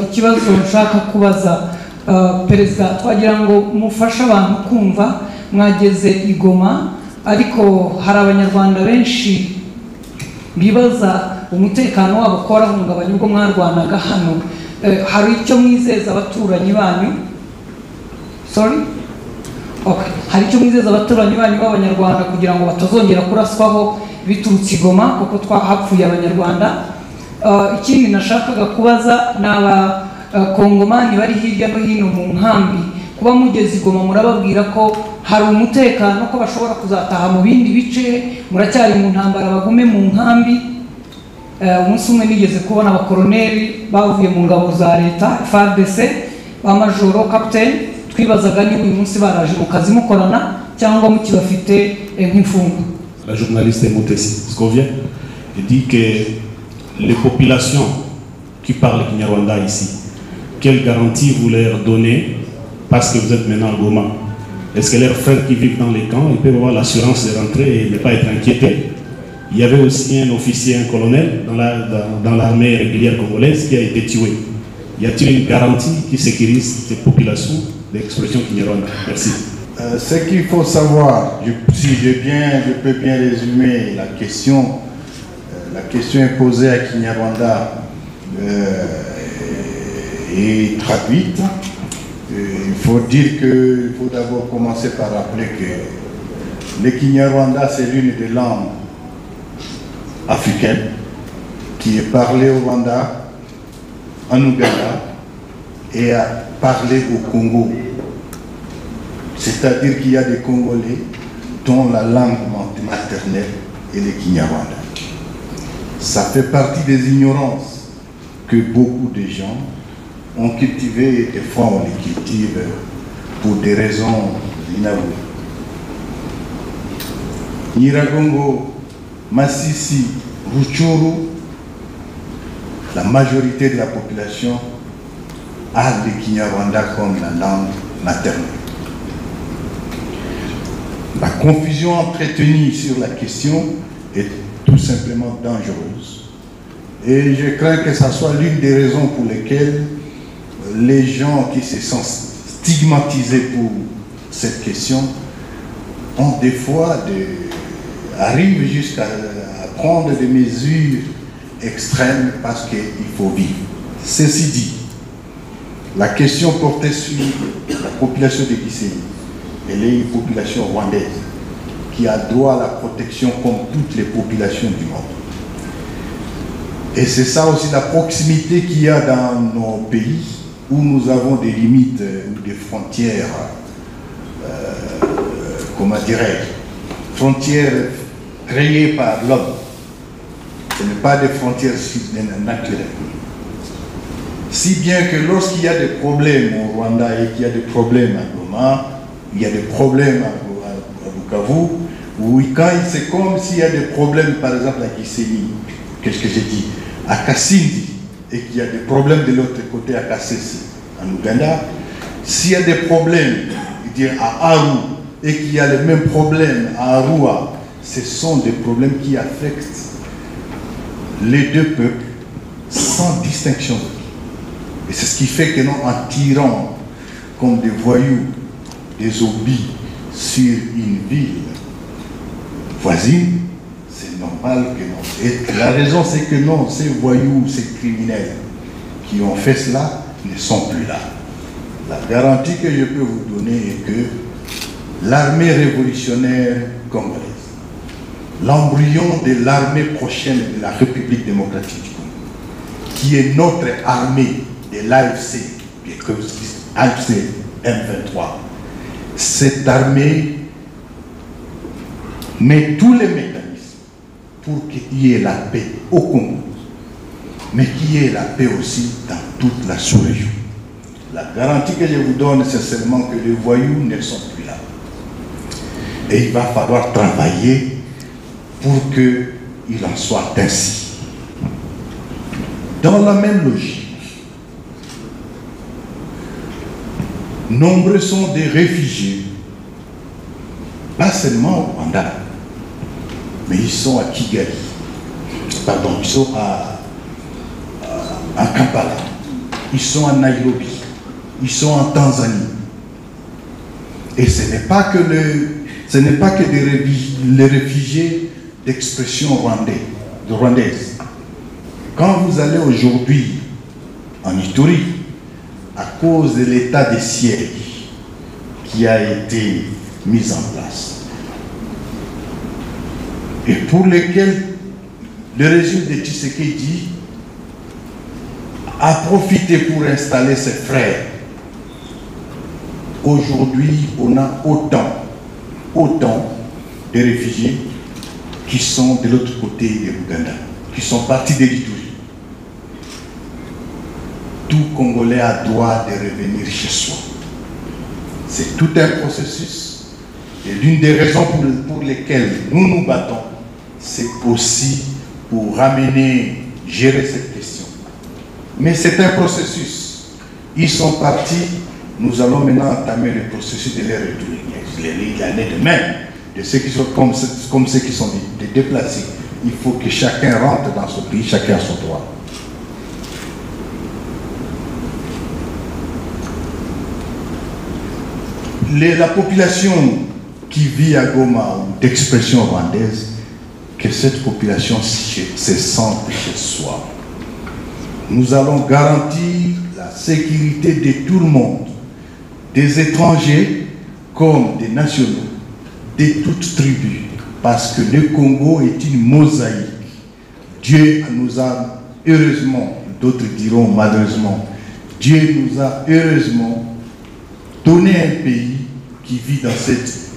ikibazo nshaka kubaza perezida, twagira ngo mufashe abantu kumva mwageze i Goma, ariko hari abanyarwanda benshi bibaza umutekano wabo ko warahungabanye ubwo mwarwanaga hano. Hari icyo mwizeza abaturanyi banyu? Hari icyo mwizeza abaturanyi banyu b'abanyarwanda kugira ngo batazongera kuraswaho biturutse i Goma kuko twahapfuye abanyarwanda? Ikindi nashakaga kubaza n'abakongomani bari hirya no hino mu nkambi, kuba mugeze i Goma murababwira ko hari umutekano, ko bashobora kuzataha mu bindi bice, muracyari mu ntambara, bagume mu nkambi. Umunsi umwe nigeze kubona abakoroneri bavuye mu ngabo za leta FARDC ba majoro capitaine, twibazaga niba uyu munsi baraje mu kazi mukorana cyangwa mukibafite nk'imfungwa. La journaliste Moutessi Scovia dit que les populations qui parlent Kinyarwanda ici, quelle garantie vous leur donnez parce que vous êtes maintenant à Goma? Est-ce que leurs frères qui vivent dans les camps, ils peuvent avoir l'assurance de rentrer et ne pas être inquiétés? Il y avait aussi un officier, un colonel dans l'armée régulière congolaise qui a été tué. Y a-t-il une garantie qui sécurise ces populations d'expression Kinyarwanda? Merci. Ce qu'il faut savoir, si je peux bien résumer la question est posée à Kinyarwanda et traduite. Il faut dire qu'il faut d'abord commencer par rappeler que le Kinyarwanda, c'est l'une des langues africaines qui est parlée au Rwanda, en Ouganda et parlée au Congo. C'est-à-dire qu'il y a des Congolais dont la langue maternelle est le Kinyarwanda. Ça fait partie des ignorances que beaucoup de gens ont cultivé, et des fois on les cultive pour des raisons inavouées. Nyiragongo, Masisi, Rutshuru, la majorité de la population a le Kinyarwanda comme la langue maternelle. La confusion entretenue sur la question est tout simplement dangereuse. Et je crains que ce soit l'une des raisons pour lesquelles les gens qui se sentent stigmatisés pour cette question ont des fois arrivent jusqu'à prendre des mesures extrêmes parce qu'il faut vivre. Ceci dit, la question portait sur la population de Gisenyi. Elle est une population rwandaise qui a droit à la protection comme toutes les populations du monde. Et c'est ça aussi la proximité qu'il y a dans nos pays où nous avons des limites ou des frontières, comment dirais-je, frontières créées par l'homme. Ce n'est pas des frontières naturelles. Si bien que lorsqu'il y a des problèmes au Rwanda et qu'il y a des problèmes à Goma, il y a des problèmes à Bukavu, c'est comme s'il y a des problèmes, par exemple à Gisenyi, qu'est-ce que j'ai dit, à Kasindi, et qu'il y a des problèmes de l'autre côté à Kasese, en Ouganda. S'il y a des problèmes à Aru, et qu'il y a les mêmes problèmes à Arua, ce sont des problèmes qui affectent les deux peuples sans distinction. Et c'est ce qui fait que nous, en tirant comme des voyous, des obus sur une ville voisine, c'est normal que non. Et la raison, c'est que non, ces voyous, ces criminels qui ont fait cela ne sont plus là. La garantie que je peux vous donner est que l'armée révolutionnaire congolaise, l'embryon de l'armée prochaine de la République démocratique du Congo, qui est notre armée de l'AFC, AFC M23, cette armée met tous les mécanismes pour qu'il y ait la paix au Congo, mais qu'il y ait la paix aussi dans toute la sous-région. La garantie que je vous donne, c'est seulement que les voyous ne sont plus là. Et il va falloir travailler pour qu'il en soit ainsi. Dans la même logique, nombreux sont des réfugiés, pas seulement au Rwanda, mais ils sont à Kigali, pardon, ils sont à Kampala, ils sont en Nairobi, ils sont en Tanzanie. Et ce n'est pas que les réfugiés d'expression rwandaise. Quand vous allez aujourd'hui en Ituri, à cause de l'état de siège qui a été mis en place, et pour lesquels le régime de Tshisekedi a profité pour installer ses frères. Aujourd'hui, on a autant de réfugiés qui sont de l'autre côté de l'Ouganda, qui sont partis de l'Ituri. Tout Congolais a droit de revenir chez soi. C'est tout un processus. Et l'une des raisons pour lesquelles nous nous battons, c'est aussi pour gérer cette question. Mais c'est un processus. Ils sont partis, nous allons maintenant entamer le processus de les retourner. Il en est de même de ceux qui sont comme ceux qui sont déplacés. Il faut que chacun rentre dans ce pays, chacun a son droit. La population qui vit à Goma ou d'expression rwandaise, que cette population se sente chez soi. Nous allons garantir la sécurité de tout le monde, des étrangers comme des nationaux, de toutes tribus, parce que le Congo est une mosaïque. Dieu nous a heureusement, d'autres diront malheureusement, Dieu nous a heureusement donné un pays qui vit dans cette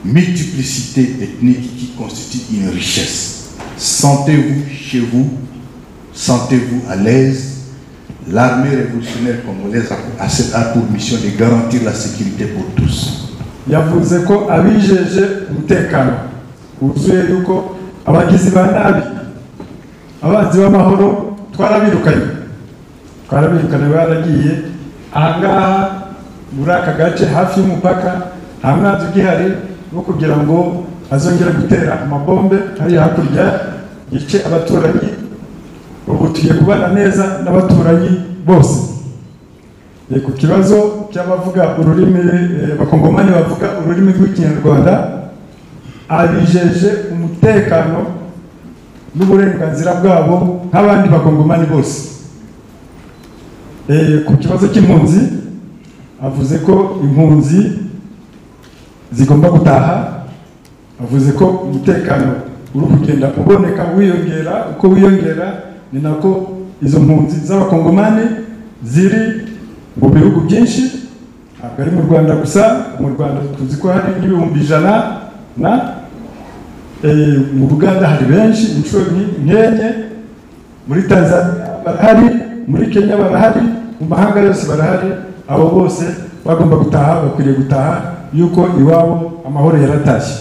multiplicité ethnique qui constitue une richesse. Sentez-vous chez vous, sentez-vous à l'aise. L'armée révolutionnaire congolaise a pour mission de garantir la sécurité pour tous. Yavuze ko abijeje umutekano wuzuye yuko abagizi ba nabi abazi b'amahoro twarabirukanye baragiye ahangaha muri aka gace hafi y'umupaka nta mwanzi ugihari wo kugira ngo azongera gutera amabombe hariya hakurya yice abaturanyi. Ubu tugiye kubana neza n'abaturanyi bose. Ku kibazo cy'abavuga ururimi bakongomani bavuga ururimi rw'ikinyarwanda, abijeje umutekano n'uburenganzira bwabo nk'abandi bakongomani bose. Ku kibazo cy'impunzi avuze ko impunzi zigomba gutaha, avuze ko umutekano uri kugenda uboneka wiyongera, uko wiyongera ni nako izo mpunzi z'abakongomani ziri mu bihugu byinshi, ntabwo ari mu Rwanda gusa. Mu Rwanda tuzi ko hari ibihumbi 100 mu Uganda hari benshi inshuro nkenye, muri Tanzania barahari, muri Kenya barahari, mu mahanga yose barahari. Abo bose bagomba gutaha, bakwiriye gutaha yuko iwabo amahoro yaratashye.